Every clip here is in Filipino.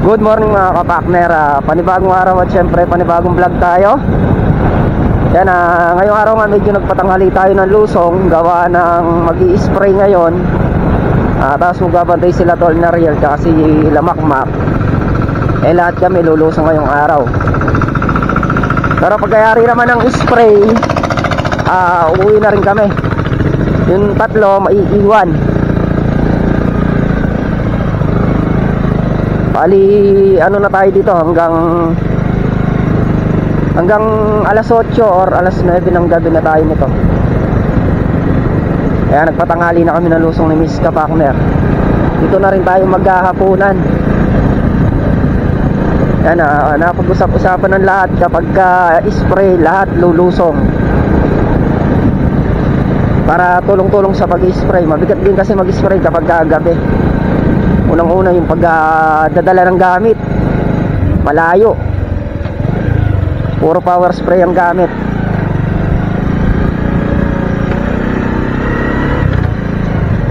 Good morning mga kapakner, panibagong araw at syempre panibagong vlog tayo. Yan, ngayong araw nga medyo nagpatanghali tayo ng lusong, gawa ng mag-i-spray ngayon. Tapos magabantay sila Tol na Riel kasi Lamakmak. Lahat kami lulusong ngayong araw. Pero pagkayari naman ng spray, uuwi na rin kami. Yung tatlo maiiwan. Bali, ano na tayo dito hanggang alas 8 or alas 9 ng gabi na tayo nito. Kaya nagpatanghali na kami ng lusong ni Miss Kapakner. Dito na rin tayo maghahapunan. Yan, napag-usap-usapan ng lahat kapag spray, lahat lulusong. Para tulong-tulong sa pag-spray. Mabigat din kasi mag-spray kapag gabi. Unang-una yung pagdadala ng gamit, malayo, puro power spray ang gamit.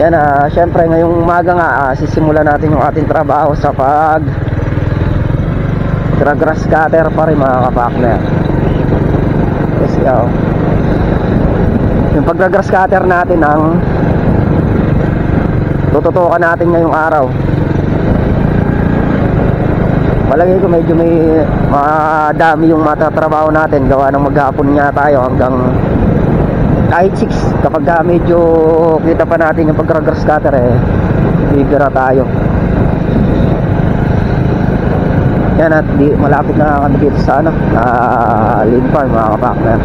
Yan, syempre ngayong umaga nga sisimulan natin yung ating trabaho sa grass cutter pa rin mga kapakner. Kasi yung pag-grass cutter natin ang tututukan natin ngayong araw. Palagay ko medyo may madami yung matatrabaho natin, gawa ng maghapon nga tayo hanggang kahit 6. Kapag medyo kita pa natin yung pag-grass cutter, bibira tayo. Yan, at malapit na kami dito sa Lane Farm mga kapakner.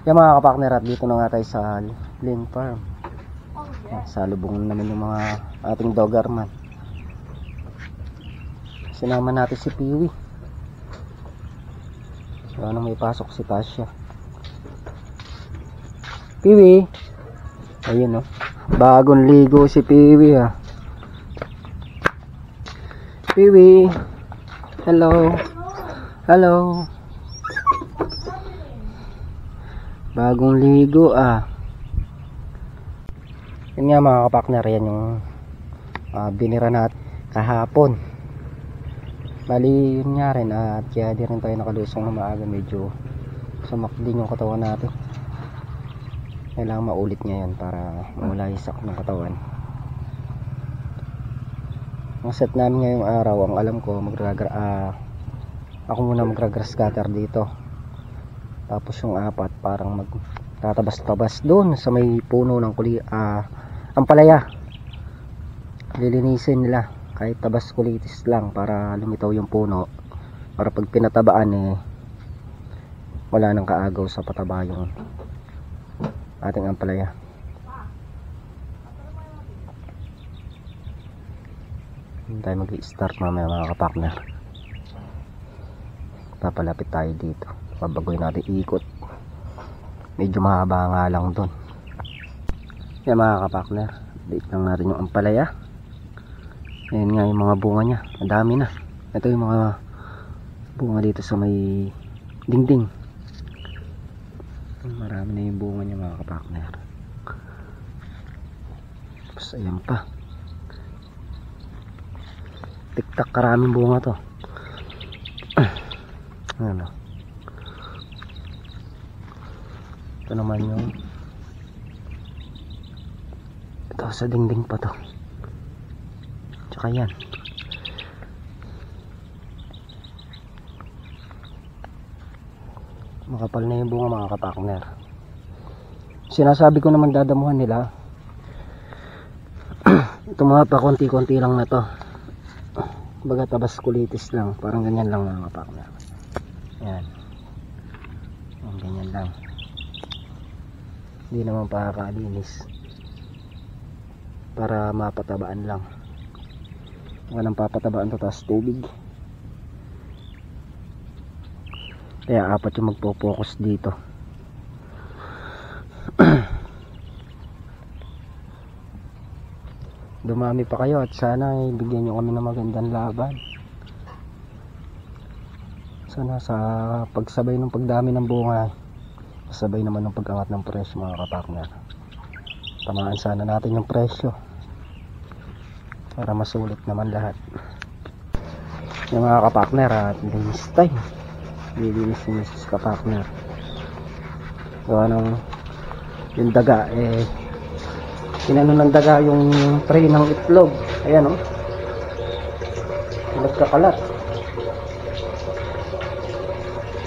Yan mga kapakner, at dito na nga tayo sa Lane Farm. Salubong naman yung mga ating Doberman. Sinama natin si Piwi. So, may pasok si Tasha. Piwi, ayun bagong ligo si Piwi Piwi, hello. Hello. Bagong ligo Yan nga mga kapakner, yan yung binira natin kahapon. Bali yun nga rin, at kaya di rin tayo nakalusong na maaga. Medyo sumakdin yung katawan natin. Kailangan maulit niya yan para mawala yung sak ng katawan. Ang set namin ngayong araw, ang alam ko ako muna mag-grass cutter dito. Tapos yung apat parang magtatabas-tabas doon sa may puno ng ampalaya. Lilinisin nila kahit tabas kulitis lang para lumitaw yung puno, para pag pinatabaan wala nang kaagaw sa pataba yung ating ampalaya. Hindi tayo mag-i-start mamaya mga kapakner. Papalapit tayo dito, pabagoy natin ikot. Medyo mahaba nga lang doon. Yan mga kapakner, dito lang natin yung ampalaya. Ayan nga yung mga bunga nya, ang dami na. Ito yung mga bunga dito sa may dingding. Marami na yung bunga nya mga kapakner. Tapos ayan pa, tiktak, karaming bunga to. Ano, ito naman yung ito sa dingding pa to. Tsaka yan, makapal na yung bunga mga kapakner. Sinasabi ko naman dadamuhan nila. Ito mga pa konti-konti lang na to, baga tabas kulitis lang, parang ganyan lang mga kapakner. Yan, ganyan lang, hindi naman pakakalinis, para mapatabaan lang. Walang papatabaan to, taas tubig. Kaya apat yung magpo-focus dito. Dumami pa kayo at sana bigyan nyo kami ng magandang laban. Sana sa pagsabay ng pagdami ng bunga, sabay naman ng pag-angat ng presyo mga kapartner. Tamaan sana natin yung presyo para masulit naman lahat. Yung mga kapartner at linis time. Lilinis yung Mrs. kapartner. Gawa ng yung daga kinano ng daga yung tray ng itlog. Ayan o. Nagkakalat.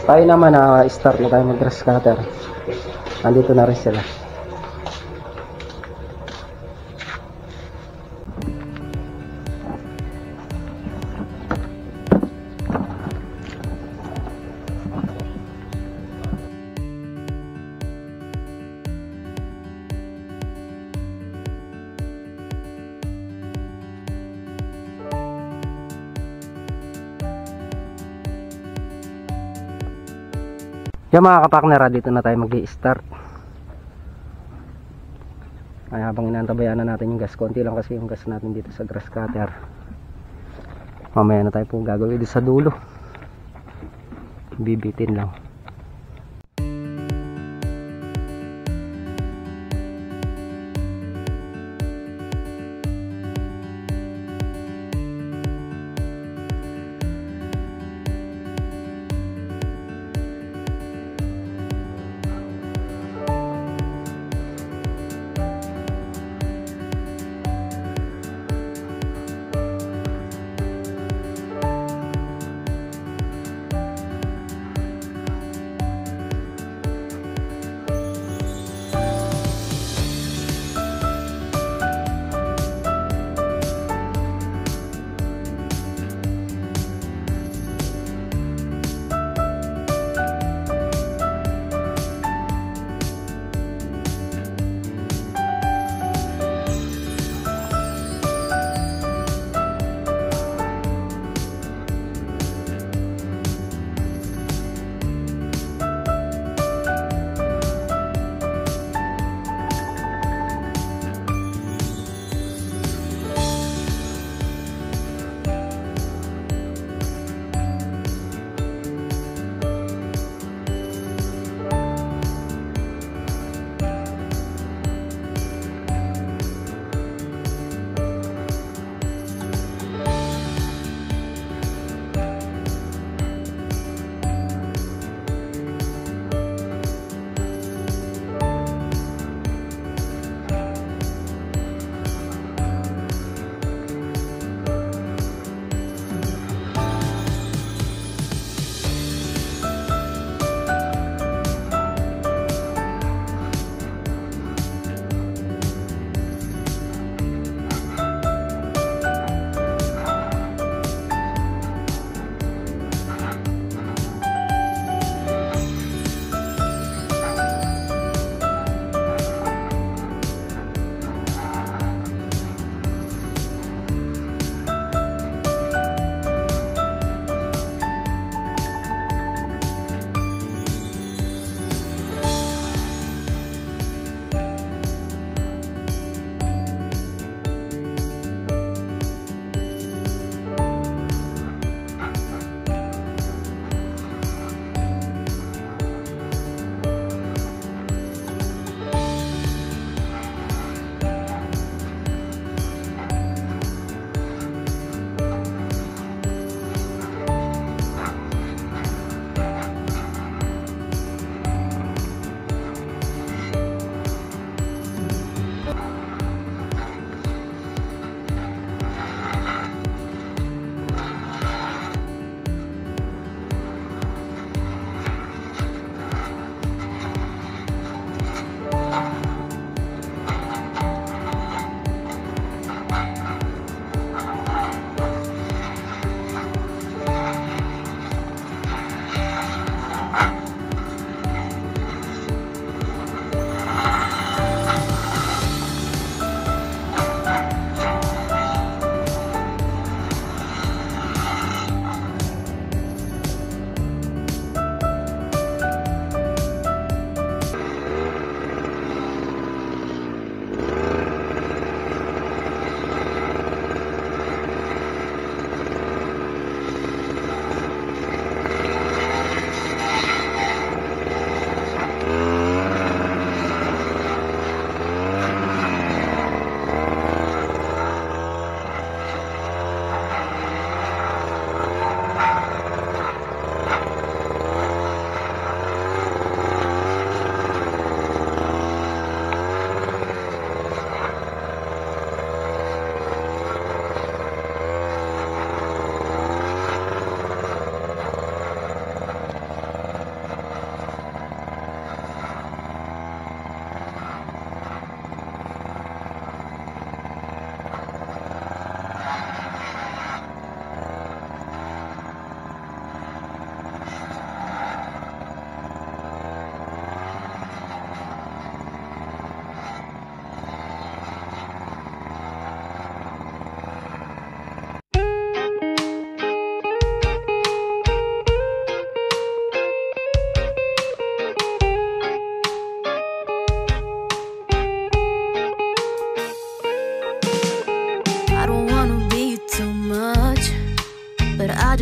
Tayo naman start na tayo mag grass cutter. Andito na rin sila. Yung mga kapartner, dito na tayo mag-i-start. Ay, habang inaantabayan na natin yung gas, konti lang kasi yung gas natin dito sa grass cutter. Mamaya na tayo po gagawin dito sa dulo. Bibitin lang.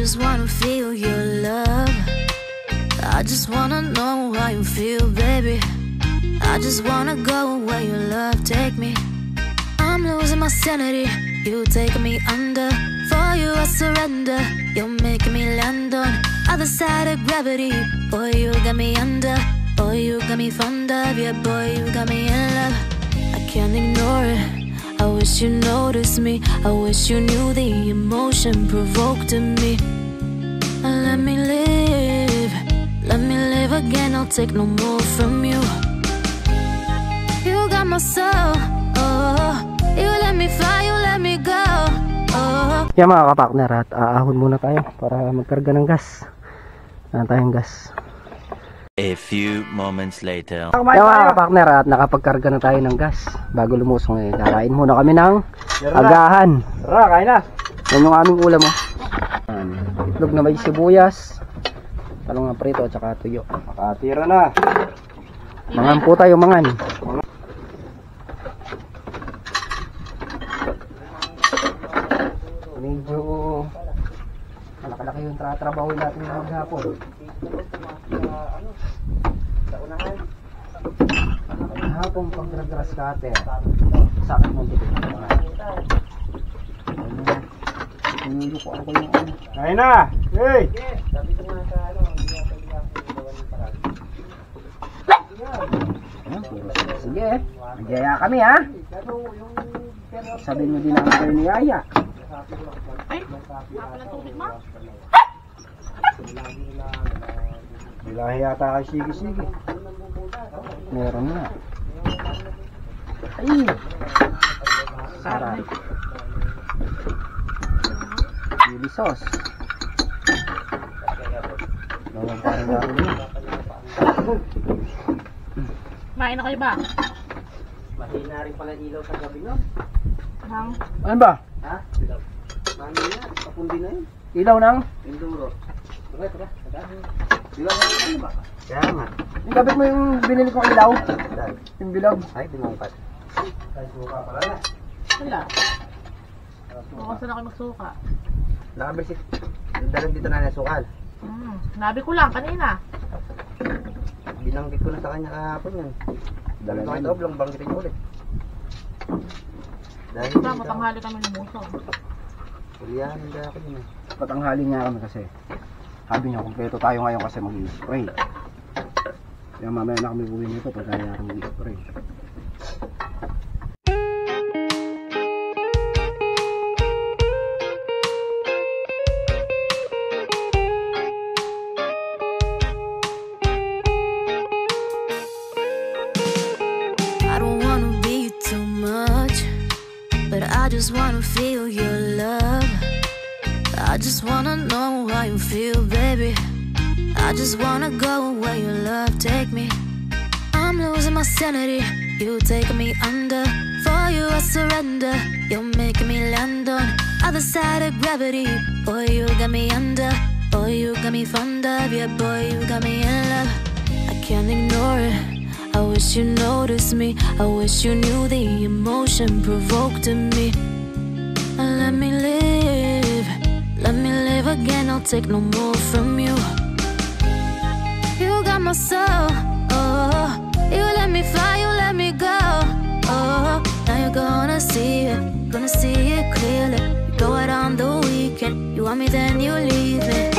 just wanna feel your love. I just wanna know how you feel, baby. I just wanna go where your love take me. I'm losing my sanity, you taking me under. For you I surrender, you're making me land on other side of gravity. Boy, you got me under. Boy, you got me fond of. Yeah, boy, you got me in love. I can't ignore it. I wish you noticed me. I wish you knew the emotion provoked in me. Let me live. Let me live again. I'll take no more from you. You got my soul. Oh, you let me fly. You let me go. Oh. Yan mga kapakner, at aahon muna tayo para magkarga ng gas. Saan tayong gas? A few moments later. Yan mga kapakner, at nakapagkarga na tayo ng gas. Bago lumusong kakain muna kami ng agahan. Tara, kain na. Yan yung aming ulam mo. Itlog na may sibuyas, talong na prito at saka tuyo. Makatira na. Mangan po tayo, mangan. Medyo malaki-laki yung trabahoin natin ng maghapon. Sa unahan, hapon pag grass cutter, sakit ng dito. Hindi ko ako yung ano. Kain na. Hey. Sabi ko nga sa ano, hindi ako gawa ng parang. Sige, nagyaya kami ha. Sabi mo din ang kayo ni Yaya. Ay, napala tubig mo? Bilahi yata kay Sige-Sige. Meron na. Ay! Sarap. Chili sauce. Bawang parang gano'n yun. Main na kayo ba? Mahina rin pala ilaw sa gabi no? Hang? Ano ba? Ha? Ilaw. Mahina, kapundi na yun. Ilaw ng? Enduro. Tara. Ilaw ng ano ba? Kaya nga. Yung gabit mo yung binili kong ilaw? Yung bilog? Ay, pinungkat. Ay, suka pala na. Wala. Bukas na kayo magsuka. Nakabisit. Dalag dito na nasukal. Nabi ko lang kanina. Binanggit ko na sa kanya kahapon yan. Dala na ito, lang banggitin ko ulit. Dahil Diba, matanghali kami lumusong. Kulihan, hindi ako yun eh. Patanghali niya kami kasi. Sabi niya, kompleto tayo ngayon kasi mag-i-spray. Kaya mamaya na kami buwi nito pag kaya kami mag-i-spray. I don't wanna be too much, but I just wanna feel your love. I just wanna know how you feel, baby. I just wanna go where your love take me. I'm losing my sanity, you taking me under. For you I surrender, you're making me land on other side of gravity. Boy, you got me under. Boy, you got me fond of. Yeah, boy, you got me in love. I can't ignore it. I wish you noticed me. I wish you knew the emotion provoked in me. Let me live. Let me live again. I'll take no more from you. You got my soul. Oh, you let me fly. You let me go. Oh, now you're gonna see it. Gonna see it clearly. You go out on the weekend. You want me, then you leave me.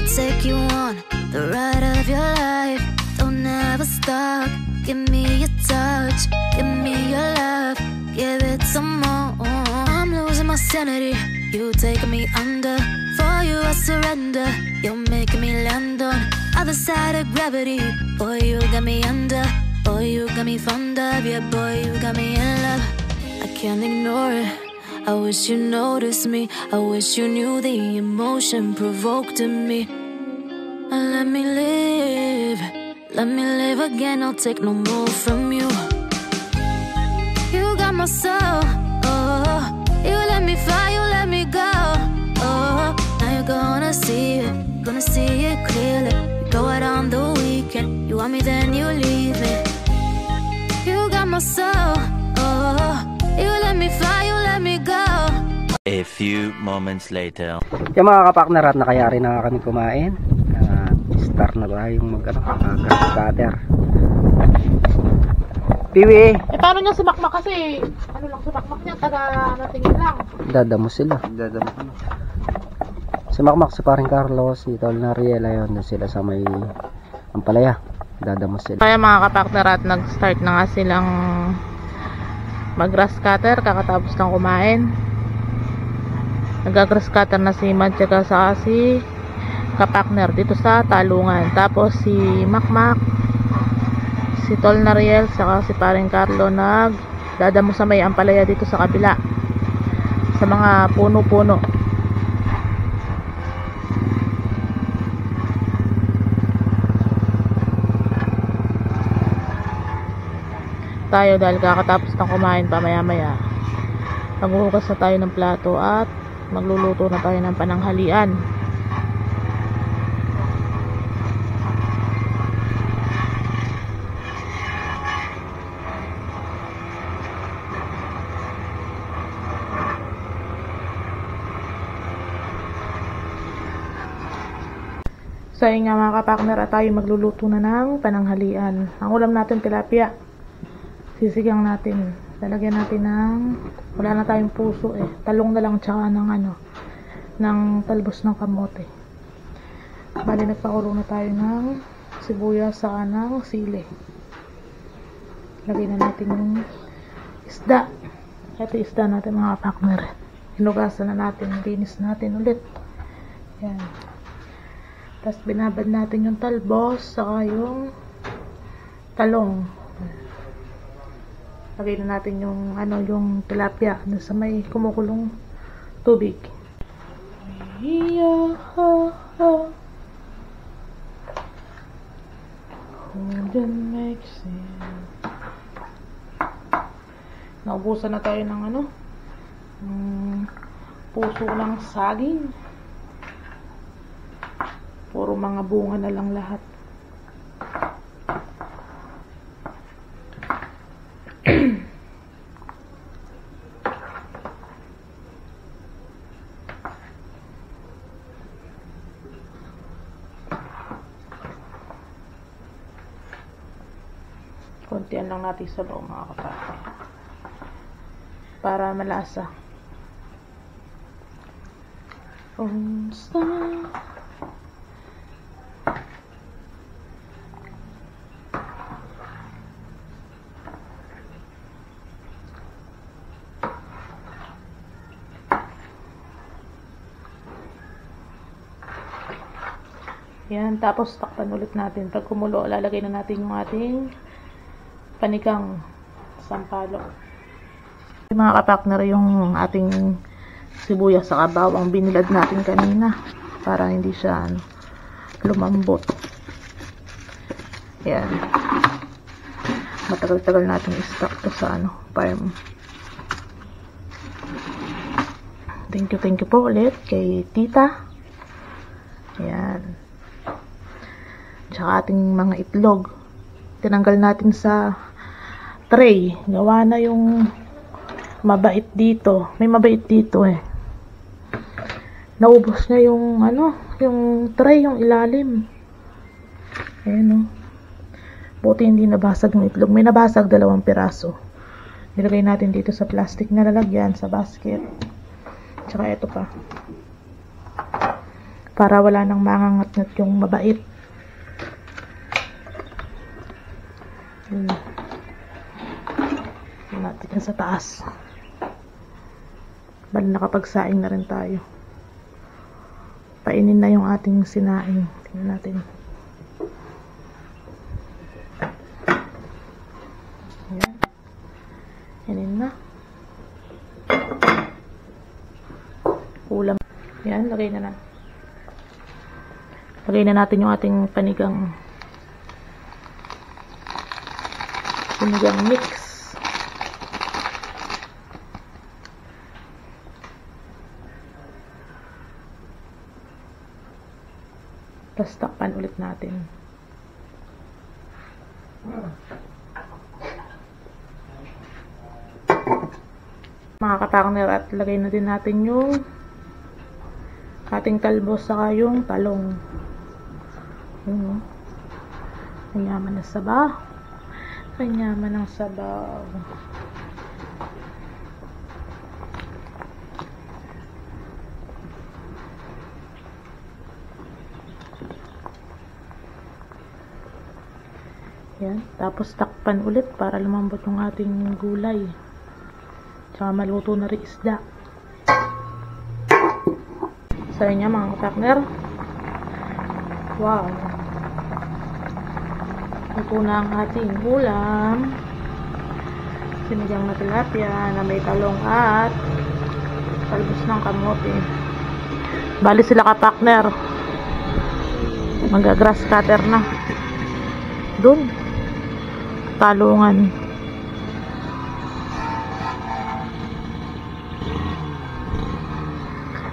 Take you on the ride of your life. Don't ever stop. Give me your touch. Give me your love. Give it some more. I'm losing my sanity. You taking me under. For you I surrender. You're making me land on other side of gravity. Boy, you got me under. Boy, you got me fond of. Yeah, boy, you got me in love. I can't ignore it. I wish you noticed me. I wish you knew the emotion provoked in me. Let me live. Let me live again. I'll take no more from you. You got my soul. Oh, you let me fly. You let me go. Oh, now you're gonna see it. Gonna see it clearly. You go out on the weekend. You want me, then you leave me. You got my soul. Oh, you let me fly. You let me go. A few moments later. Yung mga kapakner, at nakayari na kami kumain. Start na ba yung grass cutter. Piwi! Eh, paano niya si Makmak kasi? Ano lang si Makmak niya? Taga natingin lang. Dadamo sila. Si Makmak, si paring Carlos, si Tol Nariela, yun doon sila sa may Ampalaya. Dadamo sila. Kaya mga kapakner, at nag-start na nga silang mag-grass cutter kakatapos ng kumain. Nag-grass cutter na si Mad tsaka sa si kapakner dito sa talungan. Tapos si Makmak, si Tol Nariel saka si paring Carlo nagdadamo sa may Ampalaya dito sa kabila sa mga puno-puno. Tayo dahil kakatapos ng kumain pa maya-maya, maghuhugas na tayo ng plato at magluluto na tayo ng pananghalian. So yun nga mga kapakner, at tayo magluluto na ng pananghalian. Ang ulam natin tilapia. Sisigang natin. Lalagyan natin ng, wala na tayong puso eh. Talong na lang tsaka ng ng talbos ng kamote. Bali nagpakulo na tayo ng sibuyas saka ng sili. Lagyan na natin yung isda. Ito isda natin mga kapakner. Hinugasan na natin, linis natin ulit. Yan. Tapos binabad natin yung talbos saka yung talong. Lagay na natin yung yung tilapia na sa may kumukulong tubig. Naubusan na tayo ng puso ng saging. Puro mga bunga na lang lahat. Kontian lang natin sa loob mga kapatid para malasa. Yan, tapos takpan ulit natin. Pag kumulo, lalagay na natin yung ating panigang sampalok. Mga kapakner, yung ating sibuyas sa bawang binilad natin kanina para hindi siya lumambot. Yan. Matagal-tagal natin i-stock to sa farm. Thank you po ulit kay tita. Yan. Tsaka ating mga itlog. Tinanggal natin sa tray. Gawa na yung mabait dito. May mabait dito eh. Naubos na yung yung tray, yung ilalim. Ayan o. Buti hindi nabasag yung itlog. May nabasag 2 piraso. Nilagay natin dito sa plastic na lalagyan, sa basket. Tsaka ito pa. Para wala nang mangangat-ngat yung mabait. Natin yan sa taas. Bali nakapagsaing na rin tayo. Painin na yung ating sinaing. Tingnan natin. Ayan. Painin na. Yan, lagay na natin yung ating panigang mix. Tapos takpan ulit natin. Mga kapartner, at lagay na din natin yung ating talbos saka yung talong. Yun, ang yaman ng sabaw. Ang yaman ng sabaw. Yan. Tapos takpan ulit para lumambot yung ating gulay. Tsaka maluto na rin isda. Sa inyo mga partner. Wow. Luto na ang ating ulam. Sinigang na tilapia na may talong at talbos ng kamote. Bali sila ka-partner. Mag-grass cutter na. Doon. Talungan.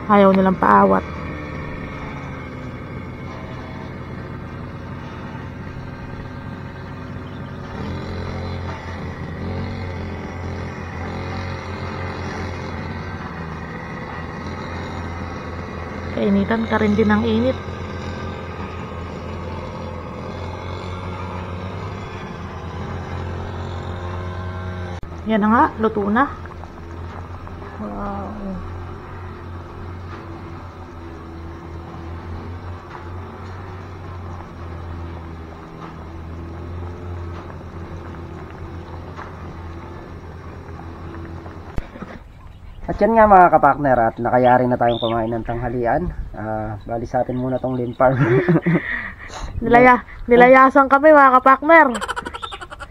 Ayaw nilang paawat. Kainitan ka rin din ng init. Yan na nga, luto na. Wow. At yan nga mga kapartner, at nakayari na tayong kumain ng tanghalian. Bali sa atin muna tong lean farm. Nilayasan kami mga kapartner.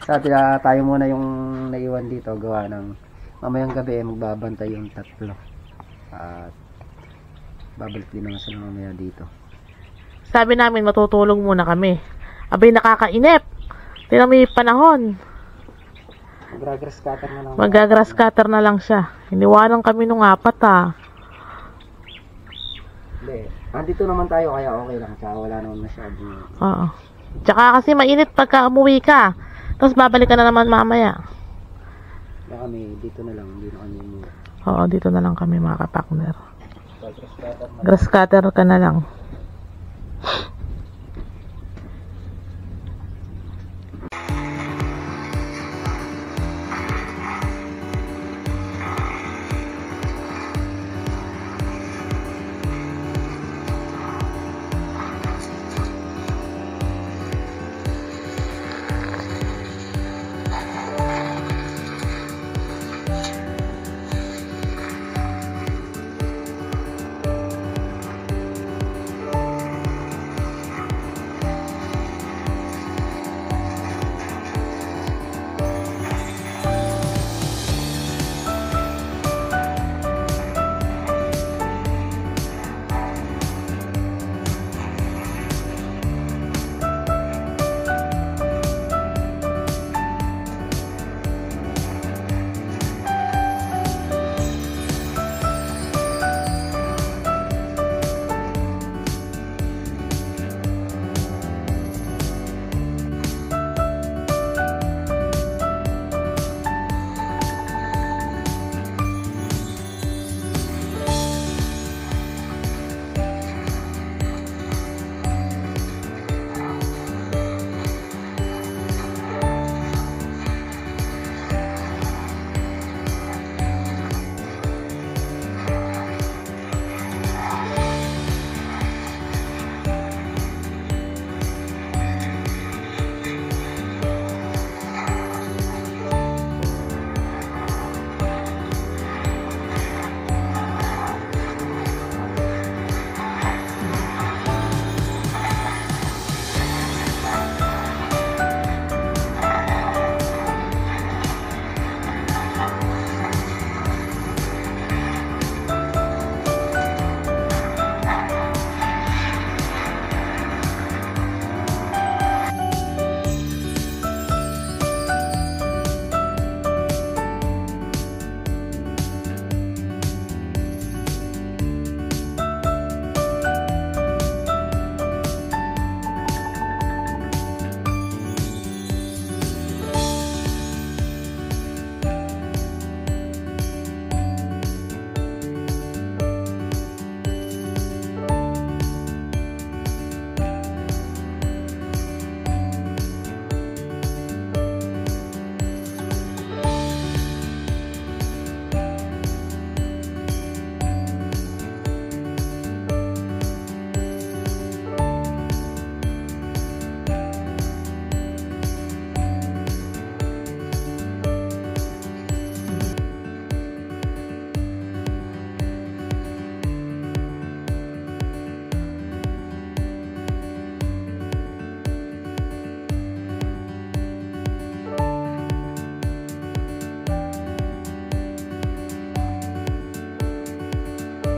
Sa atin tayo muna yung naiwan dito, gawa ng mamayang gabi magbabantay yung tatlo. At babalik din naman sila mamaya dito. Sabi namin matutulog muna kami. Abay nakakainip. Tingnan mo yung panahon. Mag-grass cutter na lang. Mag-grass cutter na lang siya. Iniwanan kami nung 4 Hindi. Andito naman tayo kaya okay lang. Tsaka wala naman masyadong. Oo. Tsaka kasi mainit pagka umuwi ka. Tapos babalik ka na naman mamaya. Na kami dito na lang. Hindi na kami umuwi. Oo, dito na lang kami mga kapartner. Grass cutter ka na lang.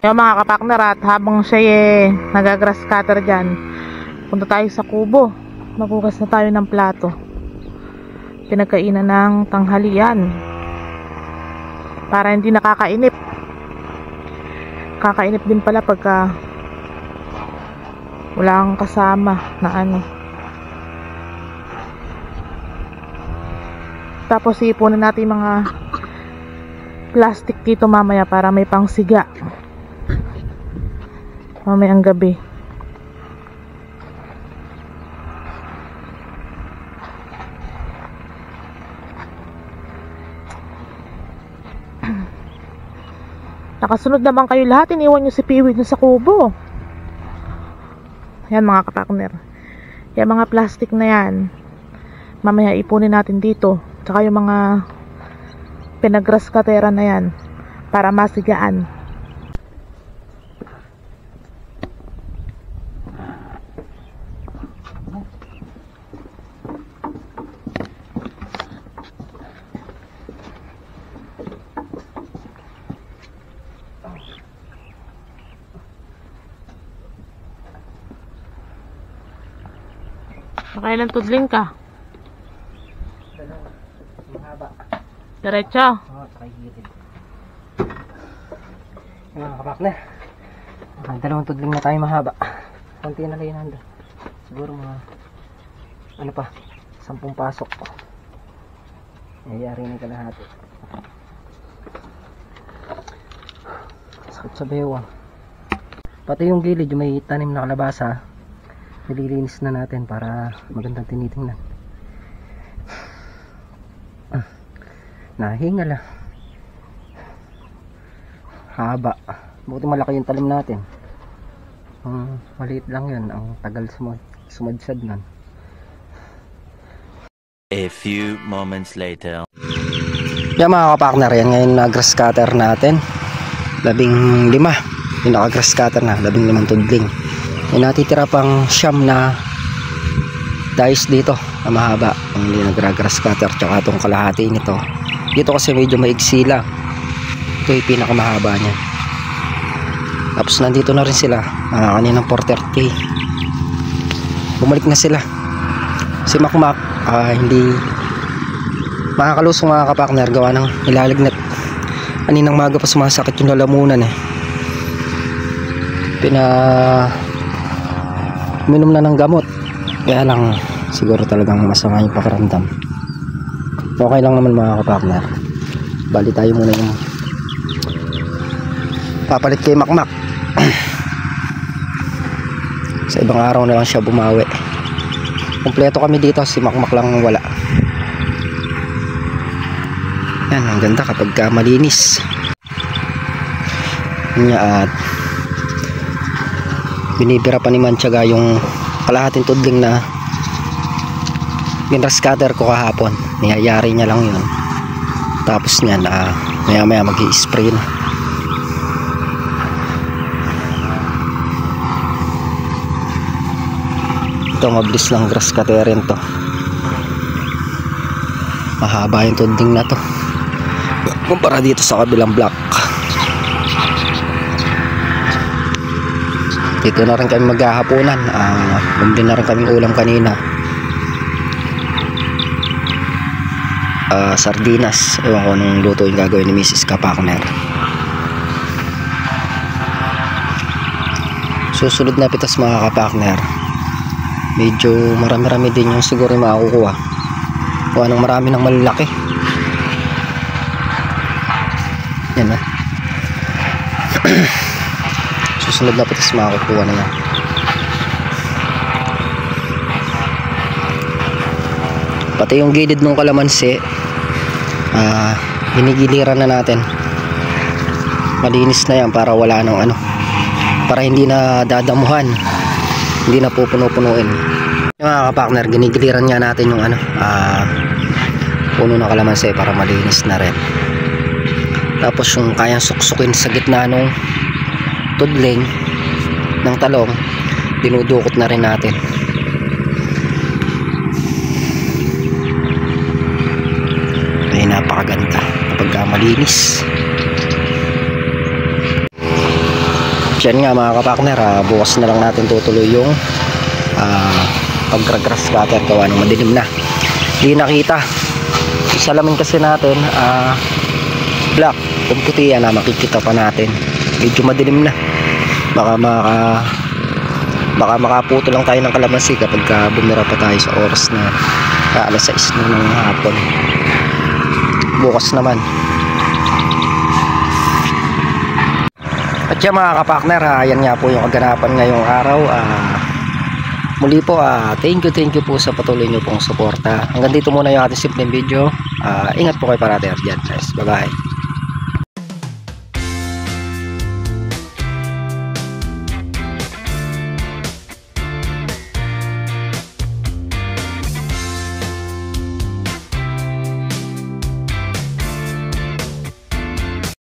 Yung mga kapakner, at habang siya nagagrass cutter dyan, punta tayo sa kubo. Maghugas na tayo ng plato. Pinagkainan ng tanghalian para hindi nakakainip. Kakainip din pala pagka wala kang kasama na ano. Tapos ipunin natin mga plastic dito mamaya para may pangsiga mamayang gabi. Nakasunod naman kayo lahat. Iniwan nyo si Piwi dun sa kubo. Yan mga kapakner. Yan mga plastic na yan, mamaya ipunin natin dito. Tsaka yung mga pinagras katera na yan para masigaan. Nakailan tudling ka? Mahaba. Diretso. Oo, saka higit. Mga kapakner, dalawang tudling na tayo mahaba. Konti na lang yun nandun. Siguro mga ano pa, 10 pasok. Nangyayari na kalahati. Sakit sa bewang. Pati yung gilid, yung may tanim na kalabasa, nililinis na natin para magandang tinitingnan. Nahingal ah. Haba. Buti malaki yung talim natin. Maliit lang yun. Ang tagal sumadsad nun. A few moments later. Yan mga kapakner, yan ngayon na grass cutter natin. 15. Yung naka-grass cutter na, 15 tudling. May natitira pang siyam na dice dito na mahaba. Ang hindi nagra-grass cutter, tsaka itong kalahati nito. Dito kasi medyo maigsi lang. Ito yung pinakamahaba niya. Tapos nandito na rin sila. Kaninang 4:30. Bumalik na sila. Si Makmak hindi makakalusong mga kapakner, gawa ng ilalagnat. Kaninang maga pa sumasakit yung lalamunan eh. Minom na ng gamot. Kaya lang siguro talagang masama yung pakiramdam. Okay lang naman mga kapakner. Bali tayo muna yung papalit kay Makmak. Sa ibang araw na lang siya bumawi. Kompleto kami dito, si Makmak lang wala. Yan, ang ganda kapag malinis niya. At binibira pa ni Mantiaga yung kalahating tudling na ginras cutter ko kahapon. Niyayari niya lang yun. Tapos niyan maya maya mag-i-spray na. Ito mabilis lang grass cutter rin to. Mahaba yung tudling na to kumpara dito sa kabilang block. Dito na rin kami maghahaponan. Bumili na rin kaming ulam kanina. Sardinas. Ewan ko anong luto yung gagawin ni Mrs. Kapakner. Susunod na pitas mga kapakner. Medyo marami-rami din yung siguro yung makukuha. O anong marami ng malalaki. Yan na. Susunod na pitas makukuha na yan. Pati yung gilid ng kalamansi, hinigiliran na natin. Malinis na yan para wala nang para hindi na dadamuhan, hindi na pupuno-punuin. Yung mga kapakner, ginigiliran nga natin yung puno ng kalamansi para malinis na rin. Tapos yung kayang suksukin sa gitna nung tudling ng talong, dinudukot na rin natin. Ay, napakaganda kapag malinis. Yan nga mga kapakner, bukas na lang natin tutuloy yung pag-grass cutter gawa ng madilim na. Hindi nakita. Salamin kasi natin black. Kung puti yan makikita pa natin. Medyo madilim na. Baka makaputo lang tayo ng kalamansi kapag bumira pa tayo sa oras na alas 6 na ng hapon. Bukas naman. At yan mga kapakner, yan nga po yung kaganapan ngayong araw. Muli po, thank you po sa patuloy nyo pong suporta. Hanggang dito muna yung ating simpleng video. Ingat po kayo parati. Bye bye.